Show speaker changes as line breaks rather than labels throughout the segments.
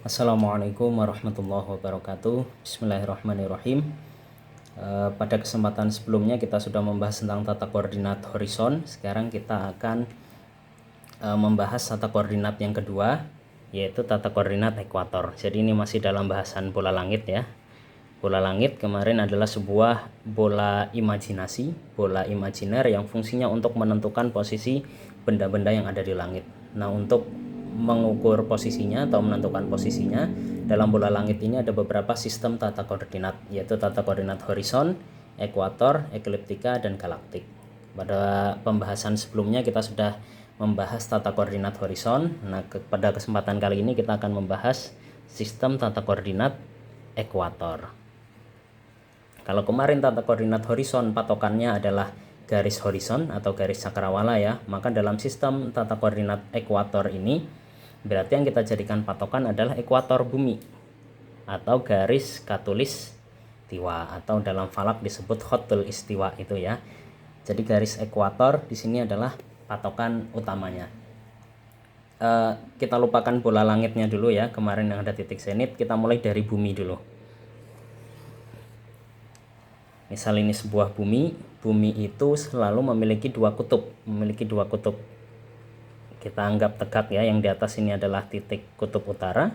Assalamualaikum warahmatullahi wabarakatuh. Bismillahirrahmanirrahim. Pada kesempatan sebelumnya kita sudah membahas tentang tata koordinat horizon. Sekarang kita akan membahas tata koordinat yang kedua, yaitu tata koordinat ekuator. Jadi ini masih dalam bahasan bola langit ya. Bola langit kemarin adalah sebuah bola imajinasi, bola imajiner yang fungsinya untuk menentukan posisi benda-benda yang ada di langit. Nah, untuk mengukur posisinya atau menentukan posisinya dalam bola langit ini ada beberapa sistem tata koordinat, yaitu tata koordinat horizon, ekuator, ekliptika, dan galaktik. Pada pembahasan sebelumnya kita sudah membahas tata koordinat horizon. Nah, pada kesempatan kali ini kita akan membahas sistem tata koordinat ekuator. Kalau kemarin tata koordinat horizon patokannya adalah garis horizon atau garis cakrawala ya, maka dalam sistem tata koordinat ekuator ini berarti yang kita jadikan patokan adalah ekuator bumi atau garis khatulistiwa atau dalam falak disebut khatul istiwa itu ya. Jadi garis ekuator di sini adalah patokan utamanya. Kita lupakan bola langitnya dulu ya, kemarin yang ada titik zenit. Kita mulai dari bumi dulu. Misal ini sebuah bumi itu selalu memiliki dua kutub, Kita anggap tegak ya, yang di atas ini adalah titik kutub utara,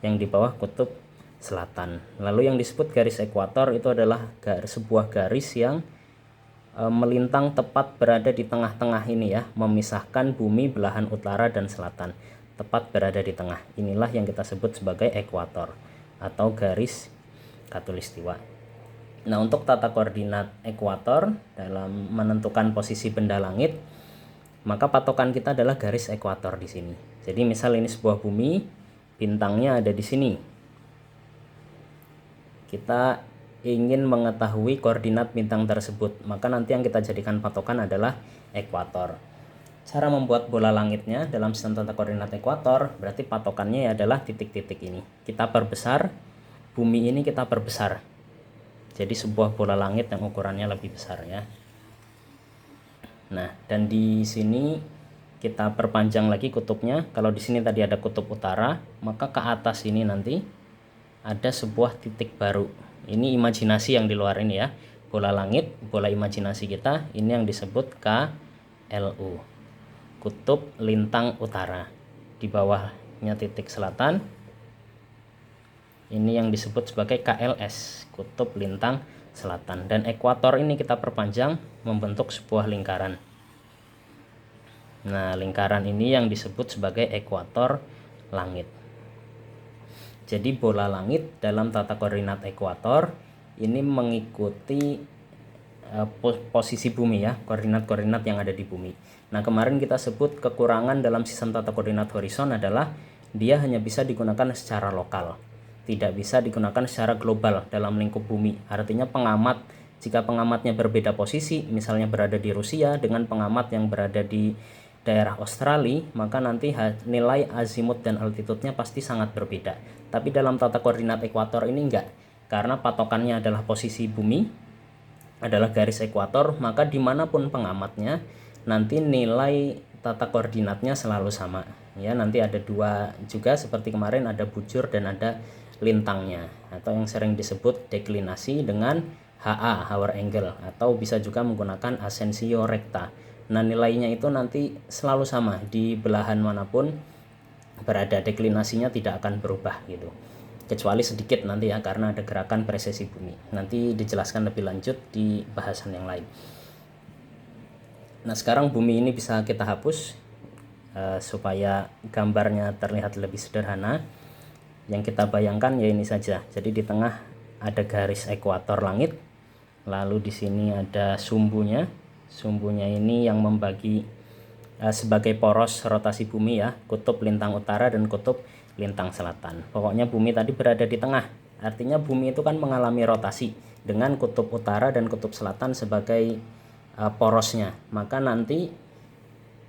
yang di bawah kutub selatan. Lalu yang disebut garis ekuator itu adalah sebuah garis yang melintang tepat berada di tengah-tengah ini ya, memisahkan bumi belahan utara dan selatan, tepat berada di tengah. Inilah yang kita sebut sebagai ekuator atau garis khatulistiwa. Nah, untuk tata koordinat ekuator dalam menentukan posisi benda langit, maka patokan kita adalah garis ekuator di sini. Jadi misal ini sebuah bumi, bintangnya ada di sini. Kita ingin mengetahui koordinat bintang tersebut, maka nanti yang kita jadikan patokan adalah ekuator. Cara membuat bola langitnya dalam sistem tata koordinat ekuator berarti patokannya adalah titik-titik ini. Kita perbesar, bumi ini kita perbesar. Jadi sebuah bola langit yang ukurannya lebih besar ya. Nah, dan di sini kita perpanjang lagi kutubnya. Kalau di sini tadi ada kutub utara, maka ke atas ini nanti ada sebuah titik baru. Ini imajinasi yang di luar ini ya. Bola langit, bola imajinasi kita, ini yang disebut KLU. Kutub lintang utara. Di bawahnya titik selatan. Ini yang disebut sebagai KLS, kutub lintang selatan. Dan ekuator ini kita perpanjang membentuk sebuah lingkaran. Nah, lingkaran ini yang disebut sebagai ekuator langit. Jadi bola langit dalam tata koordinat ekuator ini mengikuti posisi bumi ya, koordinat-koordinat yang ada di bumi. Nah, kemarin kita sebut kekurangan dalam sistem tata koordinat horizon adalah dia hanya bisa digunakan secara lokal, tidak bisa digunakan secara global dalam lingkup bumi. Artinya jika pengamatnya berbeda posisi, misalnya berada di Rusia dengan pengamat yang berada di daerah Australia, maka nanti nilai azimut dan altitudenya pasti sangat berbeda. Tapi dalam tata koordinat ekuator ini enggak, karena patokannya adalah posisi bumi, adalah garis ekuator, maka dimanapun pengamatnya, nanti nilai tata koordinatnya selalu sama. Ya, nanti ada dua juga seperti kemarin, ada bujur dan ada lintangnya, atau yang sering disebut deklinasi dengan HA, hour angle, atau bisa juga menggunakan asensio recta. Nah, nilainya itu nanti selalu sama di belahan manapun berada, deklinasinya tidak akan berubah gitu, kecuali sedikit nanti ya, karena ada gerakan presesi bumi. Nanti dijelaskan lebih lanjut di bahasan yang lain. Nah, sekarang bumi ini bisa kita hapus supaya gambarnya terlihat lebih sederhana. Yang kita bayangkan ya ini saja. Jadi di tengah ada garis ekuator langit, lalu di sini ada sumbunya. Sumbunya ini yang membagi sebagai poros rotasi bumi ya, kutub lintang utara dan kutub lintang selatan. Pokoknya bumi tadi berada di tengah. Artinya bumi itu kan mengalami rotasi dengan kutub utara dan kutub selatan sebagai porosnya. Maka nanti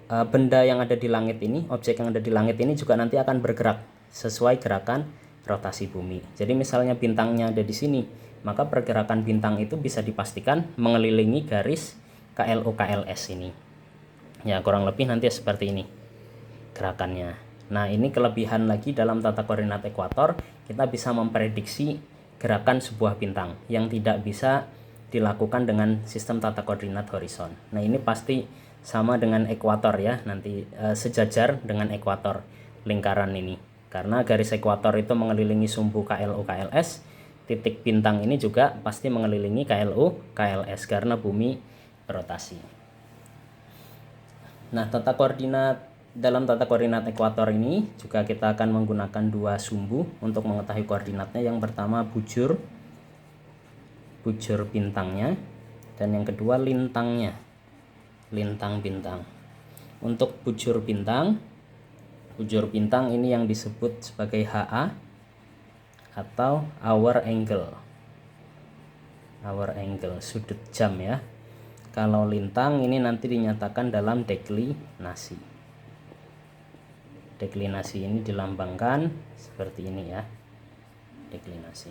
benda yang ada di langit ini, objek yang ada di langit ini juga nanti akan bergerak sesuai gerakan rotasi bumi. Jadi misalnya bintangnya ada di sini, maka pergerakan bintang itu bisa dipastikan mengelilingi garis KLU KLS ini. Ya, kurang lebih nanti seperti ini gerakannya. Nah, ini kelebihan lagi dalam tata koordinat ekuator, kita bisa memprediksi gerakan sebuah bintang yang tidak bisa dilakukan dengan sistem tata koordinat horizon. Nah, ini pasti sama dengan ekuator ya, nanti sejajar dengan ekuator lingkaran ini. Karena garis ekuator itu mengelilingi sumbu KLU KLS, titik bintang ini juga pasti mengelilingi KLU KLS karena bumi berotasi. Nah, dalam tata koordinat ekuator ini juga kita akan menggunakan dua sumbu untuk mengetahui koordinatnya. Yang pertama bujur bintangnya, dan yang kedua lintang bintang. Untuk bujur bintang ini yang disebut sebagai HA atau hour angle, sudut jam ya. Kalau lintang ini nanti dinyatakan dalam deklinasi. Deklinasi ini dilambangkan seperti ini ya, deklinasi.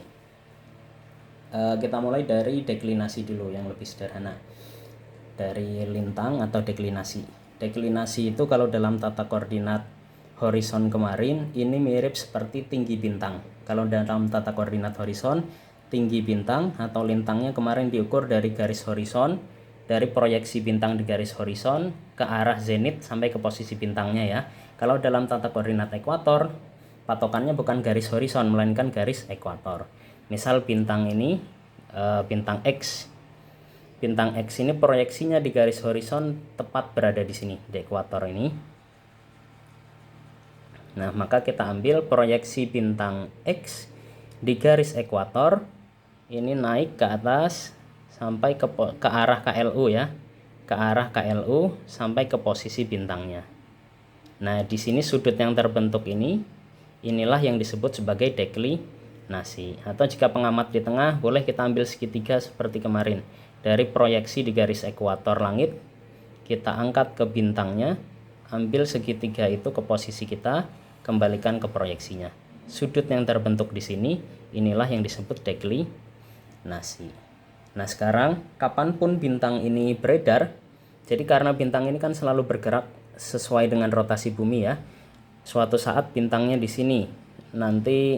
Kita mulai dari deklinasi dulu yang lebih sederhana, dari lintang atau deklinasi. Deklinasi itu kalau dalam tata koordinat horizon kemarin ini mirip seperti tinggi bintang. Kalau dalam tata koordinat horizon, tinggi bintang atau lintangnya kemarin diukur dari garis horizon, dari proyeksi bintang di garis horizon ke arah zenit sampai ke posisi bintangnya ya. Kalau dalam tata koordinat ekuator, patokannya bukan garis horizon melainkan garis ekuator. Misal bintang ini bintang X. Bintang X ini proyeksinya di garis horizon tepat berada di sini, di ekuator ini. Nah, maka kita ambil proyeksi bintang X di garis ekuator, ini naik ke atas sampai ke arah KLU ya, ke arah KLU sampai ke posisi bintangnya. Nah, di sini sudut yang terbentuk inilah yang disebut sebagai deklinasi. Atau jika pengamat di tengah, boleh kita ambil segitiga seperti kemarin. Dari proyeksi di garis ekuator langit, kita angkat ke bintangnya, ambil segitiga itu ke posisi kita, kembalikan ke proyeksinya. Sudut yang terbentuk di sini, inilah yang disebut deklinasi. Nah, sekarang kapanpun bintang ini beredar, jadi karena bintang ini kan selalu bergerak sesuai dengan rotasi bumi ya. Suatu saat bintangnya di sini, nanti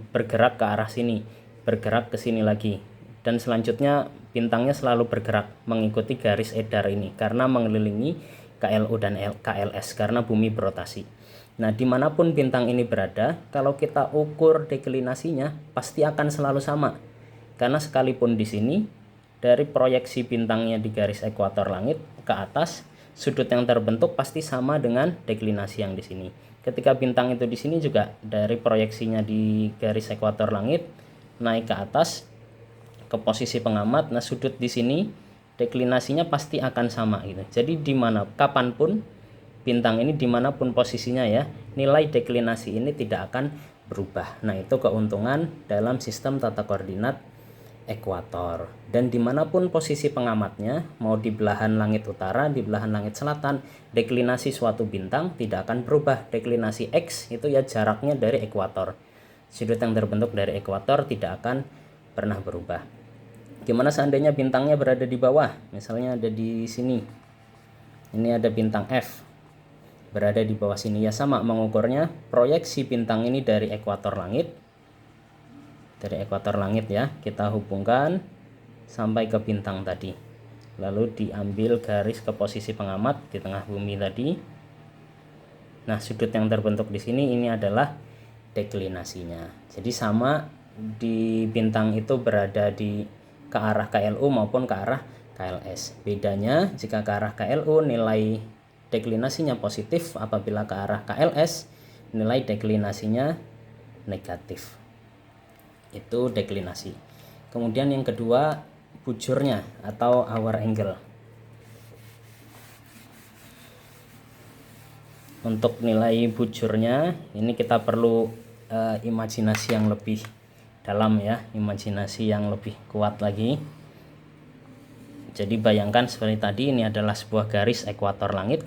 bergerak ke arah sini, bergerak ke sini lagi, dan selanjutnya bintangnya selalu bergerak mengikuti garis edar ini karena mengelilingi KLU dan KLS karena bumi berotasi. Nah, dimanapun bintang ini berada, kalau kita ukur deklinasinya pasti akan selalu sama. Karena sekalipun di sini, dari proyeksi bintangnya di garis ekuator langit ke atas, sudut yang terbentuk pasti sama dengan deklinasi yang di sini. Ketika bintang itu di sini juga dari proyeksinya di garis ekuator langit naik ke atas ke posisi pengamat, nah sudut di sini deklinasinya pasti akan sama gitu. Jadi kapanpun bintang ini dimanapun posisinya ya, nilai deklinasi ini tidak akan berubah. Nah, itu keuntungan dalam sistem tata koordinat ekuator. Dan dimanapun posisi pengamatnya, mau di belahan langit utara, di belahan langit selatan, deklinasi suatu bintang tidak akan berubah. Deklinasi X itu ya jaraknya dari ekuator. Sudut yang terbentuk dari ekuator tidak akan pernah berubah. Gimana seandainya bintangnya berada di bawah? Misalnya ada di sini. Ini ada bintang F. Berada di bawah sini ya sama mengukurnya. Proyeksi bintang ini dari ekuator langit. Dari ekuator langit ya, kita hubungkan sampai ke bintang tadi. Lalu diambil garis ke posisi pengamat di tengah bumi tadi. Nah, sudut yang terbentuk di sini ini adalah deklinasinya. Jadi sama di bintang itu berada ke arah KLU maupun ke arah KLS. Bedanya jika ke arah KLU nilai deklinasinya positif, apabila ke arah KLS nilai deklinasinya negatif. Itu deklinasi. Kemudian yang kedua bujurnya atau hour angle. Untuk nilai bujurnya ini kita perlu imajinasi yang lebih dalam ya, imajinasi yang lebih kuat lagi. Jadi bayangkan seperti tadi, ini adalah sebuah garis ekuator langit.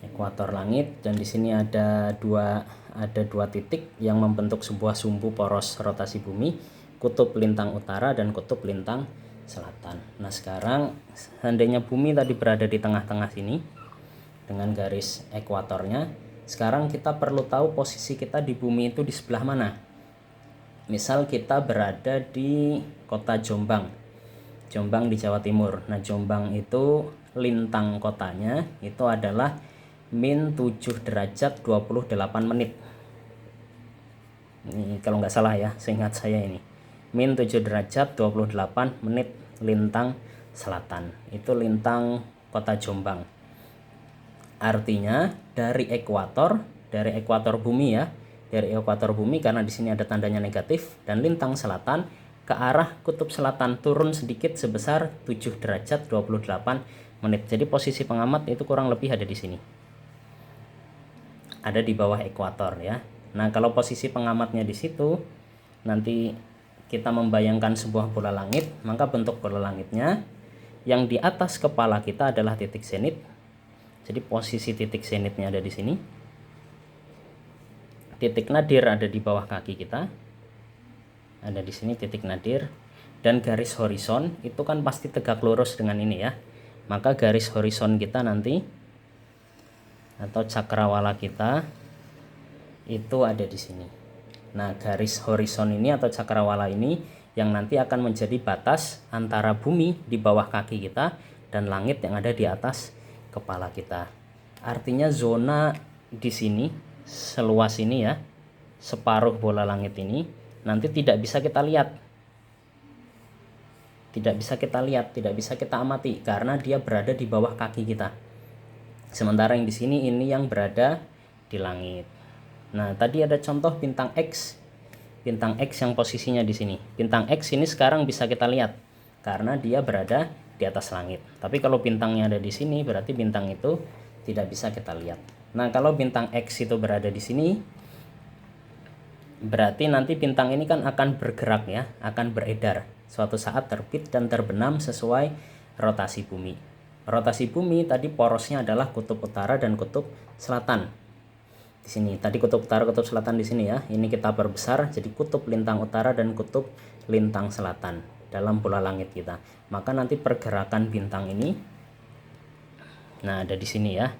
Ekuator langit, dan di sini ada dua titik yang membentuk sebuah sumbu poros rotasi bumi, kutub lintang utara dan kutub lintang selatan. Nah, sekarang seandainya bumi tadi berada di tengah-tengah sini, dengan garis ekuatornya. Sekarang kita perlu tahu posisi kita di bumi itu di sebelah mana. Misal kita berada di kota Jombang, Jombang di Jawa Timur. Nah, Jombang itu lintang kotanya itu adalah min 7 derajat 28 menit. Ini kalau nggak salah ya, seingat saya ini. Min 7 derajat 28 menit lintang selatan. Itu lintang kota Jombang. Artinya dari ekuator bumi ya, dari ekuator bumi, karena di sini ada tandanya negatif, dan lintang selatan ke arah kutub selatan turun sedikit sebesar 7 derajat 28 menit. Jadi posisi pengamat itu kurang lebih ada di sini. Ada di bawah ekuator ya. Nah, kalau posisi pengamatnya di situ, nanti kita membayangkan sebuah bola langit, maka bentuk bola langitnya yang di atas kepala kita adalah titik zenit. Jadi posisi titik zenitnya ada di sini. Titik nadir ada di bawah kaki kita. Ada di sini titik nadir. Dan garis horizon itu kan pasti tegak lurus dengan ini ya. Maka garis horizon kita nanti atau cakrawala kita itu ada di sini. Nah, garis horizon ini atau cakrawala ini yang nanti akan menjadi batas antara bumi di bawah kaki kita dan langit yang ada di atas kepala kita. Artinya zona di sini seluas ini ya, separuh bola langit ini nanti tidak bisa kita lihat. Tidak bisa kita amati karena dia berada di bawah kaki kita. Sementara yang di sini ini yang berada di langit. Nah, tadi ada contoh bintang X. Bintang X yang posisinya di sini. Bintang X ini sekarang bisa kita lihat karena dia berada di atas langit. Tapi kalau bintangnya ada di sini, berarti bintang itu tidak bisa kita lihat. Nah, kalau bintang X itu berada di sini, berarti nanti bintang ini kan akan bergerak ya, akan beredar. Suatu saat terbit dan terbenam sesuai rotasi bumi. Rotasi bumi tadi porosnya adalah kutub utara dan kutub selatan. Di sini tadi kutub utara, kutub selatan di sini ya. Ini kita perbesar jadi kutub lintang utara dan kutub lintang selatan dalam bola langit kita. Maka nanti pergerakan bintang ini, nah ada di sini ya,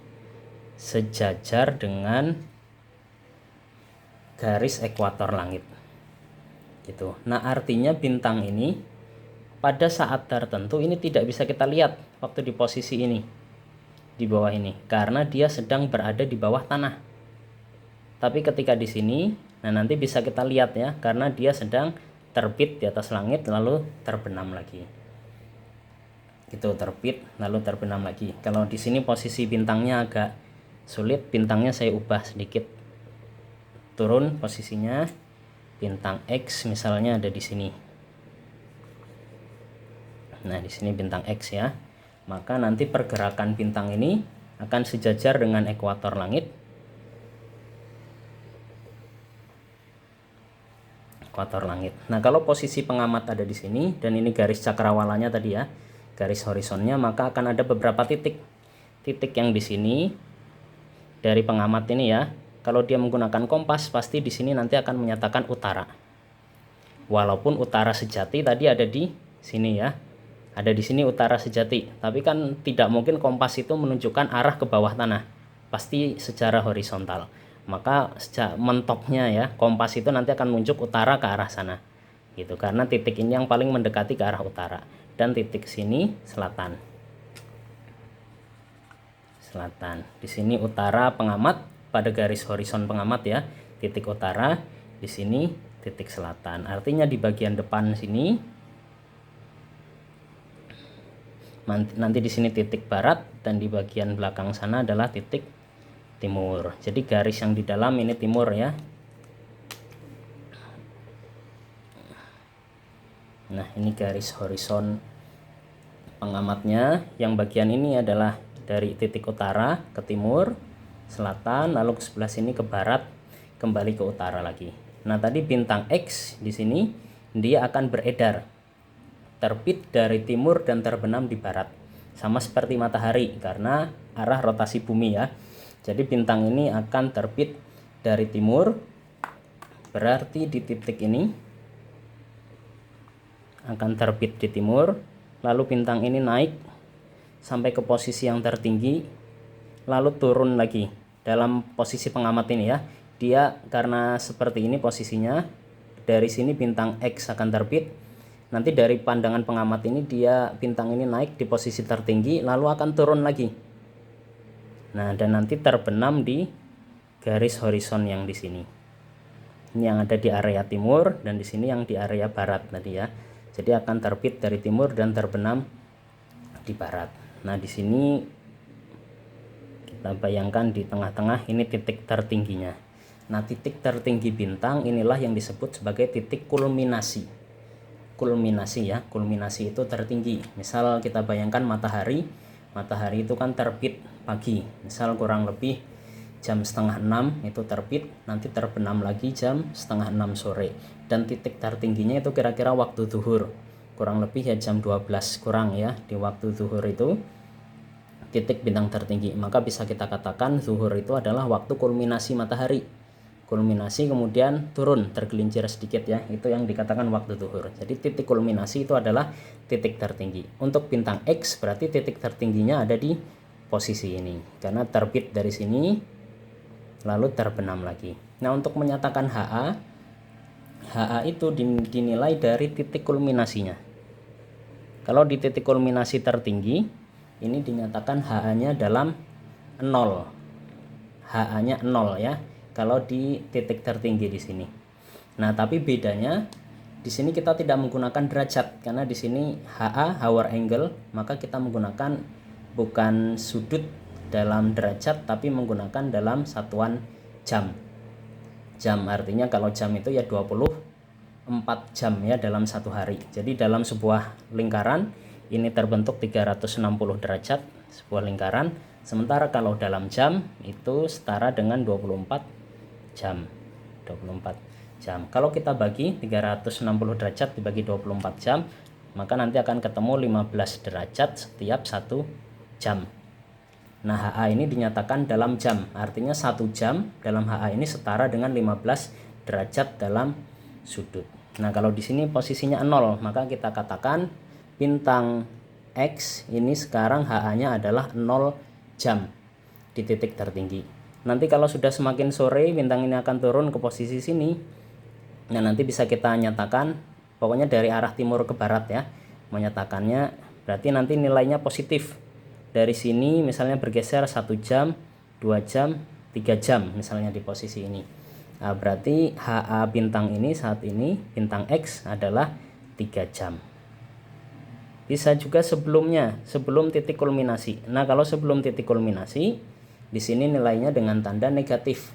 sejajar dengan garis ekuator langit gitu. Nah, artinya bintang ini pada saat tertentu ini tidak bisa kita lihat waktu di posisi ini, di bawah ini, karena dia sedang berada di bawah tanah. Tapi ketika di sini, nah nanti bisa kita lihat ya, karena dia sedang terbit di atas langit lalu terbenam lagi. Gitu, terbit lalu terbenam lagi. Kalau di sini posisi bintangnya agak sulit, bintangnya saya ubah sedikit. Turun posisinya, bintang X misalnya ada di sini. Nah, di sini bintang X ya. Maka nanti pergerakan bintang ini akan sejajar dengan ekuator langit. Ekuator langit. Nah, kalau posisi pengamat ada di sini dan ini garis cakrawalanya tadi ya, garis horizonnya, maka akan ada beberapa titik. Titik yang di sini dari pengamat ini ya. Kalau dia menggunakan kompas pasti di sini nanti akan menyatakan utara. Walaupun utara sejati tadi ada di sini ya. Ada di sini utara sejati, tapi kan tidak mungkin kompas itu menunjukkan arah ke bawah tanah. Pasti secara horizontal. Maka mentoknya ya, kompas itu nanti akan menunjuk utara ke arah sana. Gitu, karena titik ini yang paling mendekati ke arah utara dan titik sini selatan. Selatan. Di sini utara pengamat pada garis horizon pengamat ya, titik utara, di sini titik selatan. Artinya di bagian depan sini nanti di sini titik barat dan di bagian belakang sana adalah titik timur. Jadi garis yang di dalam ini timur ya. Nah, ini garis horizon pengamatnya. Yang bagian ini adalah dari titik utara ke timur, selatan, lalu ke sebelah sini ke barat, kembali ke utara lagi. Nah, tadi bintang X di sini dia akan beredar, terbit dari timur dan terbenam di barat, sama seperti matahari karena arah rotasi bumi ya. Jadi bintang ini akan terbit dari timur, berarti di titik ini akan terbit di timur, lalu bintang ini naik sampai ke posisi yang tertinggi lalu turun lagi dalam posisi pengamat ini ya. Dia karena seperti ini posisinya, dari sini bintang X akan terbit, nanti dari pandangan pengamat ini dia bintang ini naik di posisi tertinggi lalu akan turun lagi. Nah, dan nanti terbenam di garis horizon yang di sini. Ini yang ada di area timur dan di sini yang di area barat tadi ya. Jadi akan terbit dari timur dan terbenam di barat. Nah, di sini kita bayangkan di tengah-tengah ini titik tertingginya. Nah, titik tertinggi bintang inilah yang disebut sebagai titik kulminasi. Kulminasi ya, kulminasi itu tertinggi. Misal kita bayangkan matahari itu kan terbit pagi, misal kurang lebih jam 5:30 itu terbit, nanti terbenam lagi jam 5:30 sore, dan titik tertingginya itu kira-kira waktu zuhur, kurang lebih ya jam 12 kurang ya, di waktu zuhur itu titik bintang tertinggi. Maka bisa kita katakan zuhur itu adalah waktu kulminasi matahari. Kulminasi kemudian turun tergelincir sedikit ya, itu yang dikatakan waktu zuhur. Jadi titik kulminasi itu adalah titik tertinggi. Untuk bintang X berarti titik tertingginya ada di posisi ini karena terbit dari sini lalu terbenam lagi. Nah, untuk menyatakan HA itu dinilai dari titik kulminasinya. Kalau di titik kulminasi tertinggi ini dinyatakan HA-nya dalam 0. HA-nya 0 ya. Kalau di titik tertinggi di sini. Nah, tapi bedanya di sini kita tidak menggunakan derajat karena di sini HA hour angle, maka kita menggunakan bukan sudut dalam derajat tapi menggunakan dalam satuan jam. Jam artinya kalau jam itu ya 24 jam ya dalam satu hari. Jadi dalam sebuah lingkaran ini terbentuk 360 derajat sebuah lingkaran, sementara kalau dalam jam itu setara dengan 24 jam. 24 jam. Kalau kita bagi 360 derajat dibagi 24 jam, maka nanti akan ketemu 15 derajat setiap 1 jam. Nah, HA ini dinyatakan dalam jam, artinya 1 jam dalam HA ini setara dengan 15 derajat dalam sudut. Nah, kalau di sini posisinya 0, maka kita katakan bintang X ini sekarang HA-nya adalah 0 jam di titik tertinggi. Nanti kalau sudah semakin sore bintang ini akan turun ke posisi sini. Nah, nanti bisa kita nyatakan pokoknya dari arah timur ke barat ya. Menyatakannya berarti nanti nilainya positif. Dari sini misalnya bergeser 1 jam, 2 jam, 3 jam misalnya di posisi ini. Nah, berarti HA bintang ini saat ini bintang X adalah 3 jam. Bisa juga sebelumnya, sebelum titik kulminasi. Nah, kalau sebelum titik kulminasi di sini nilainya dengan tanda negatif.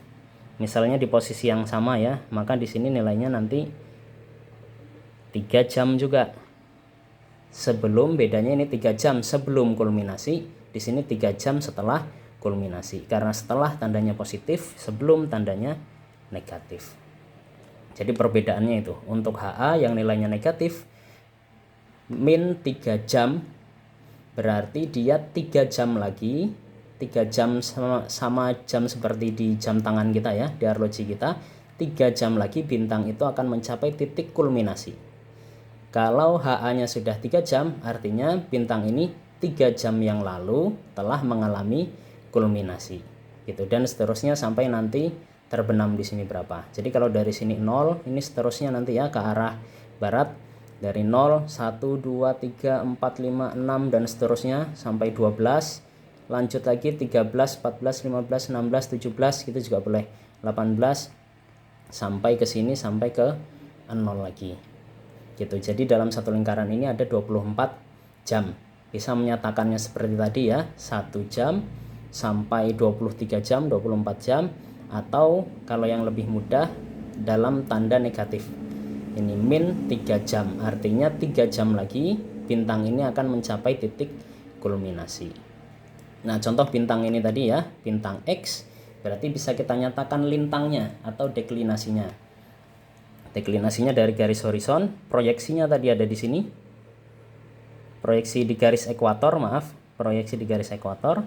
Misalnya di posisi yang sama ya, maka di sini nilainya nanti 3 jam juga. Sebelum, bedanya ini 3 jam sebelum kulminasi, di sini 3 jam setelah kulminasi. Karena setelah tandanya positif, sebelum tandanya negatif. Jadi perbedaannya itu. Untuk HA yang nilainya negatif min 3 jam berarti dia 3 jam lagi, 3 jam sama jam seperti di jam tangan kita ya, di arloji kita, 3 jam lagi bintang itu akan mencapai titik kulminasi. Kalau HA-nya sudah 3 jam, artinya bintang ini 3 jam yang lalu telah mengalami kulminasi. Gitu, dan seterusnya sampai nanti terbenam di sini berapa. Jadi kalau dari sini 0, ini seterusnya nanti ya ke arah barat. Dari 0, 1, 2, 3, 4, 5, 6 dan seterusnya sampai 12. Lanjut lagi 13, 14, 15, 16, 17 gitu juga boleh. 18 sampai ke sini sampai ke 0 lagi. Gitu. Jadi dalam satu lingkaran ini ada 24 jam. Bisa menyatakannya seperti tadi ya, 1 jam sampai 23 jam, 24 jam, atau kalau yang lebih mudah dalam tanda negatif. Ini min 3 jam, artinya 3 jam lagi bintang ini akan mencapai titik kulminasi. Nah, contoh bintang ini tadi ya, bintang X, berarti bisa kita nyatakan lintangnya atau deklinasinya. Deklinasinya dari garis horizon, proyeksinya tadi ada di sini. Proyeksi di garis ekuator, proyeksi di garis ekuator.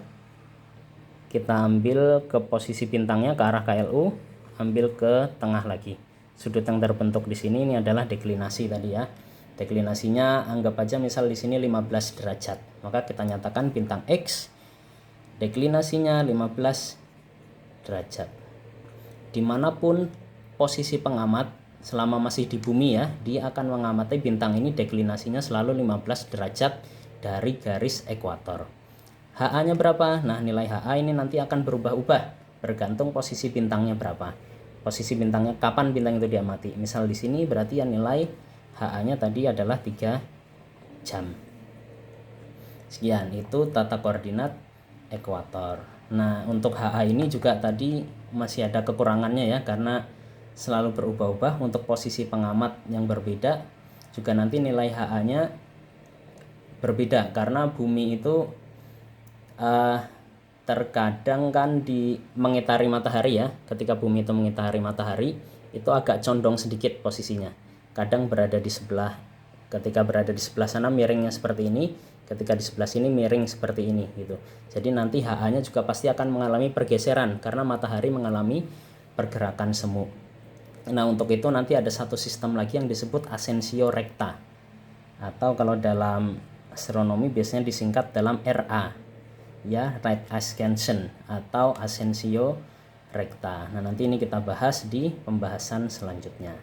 Kita ambil ke posisi bintangnya ke arah KLU, ambil ke tengah lagi. Sudut yang terbentuk di sini ini adalah deklinasi tadi ya. Deklinasinya anggap aja misal di sini 15 derajat. Maka kita nyatakan bintang X deklinasinya 15 derajat. Dimanapun posisi pengamat selama masih di bumi ya, dia akan mengamati bintang ini deklinasinya selalu 15 derajat dari garis ekuator. HA-nya berapa? Nah, nilai HA ini nanti akan berubah-ubah bergantung posisi bintangnya berapa. Posisi bintangnya kapan bintang itu diamati. Misal di sini berarti ya nilai HA-nya tadi adalah 3 jam. Sekian, itu tata koordinat ekuator. Nah, untuk HA ini juga tadi masih ada kekurangannya ya, karena selalu berubah-ubah. Untuk posisi pengamat yang berbeda juga nanti nilai HA-nya berbeda, karena bumi itu terkadang kan mengitari matahari ya. Ketika bumi itu mengitari matahari itu agak condong sedikit posisinya, kadang berada di sebelah, ketika berada di sebelah sana miringnya seperti ini, ketika di sebelah sini miring seperti ini gitu. Jadi nanti HA-nya juga pasti akan mengalami pergeseran karena matahari mengalami pergerakan semu. Nah, untuk itu nanti ada satu sistem lagi yang disebut ascensio recta, atau kalau dalam astronomi biasanya disingkat dalam RA ya, right ascension atau ascensio recta. Nah, nanti ini kita bahas di pembahasan selanjutnya.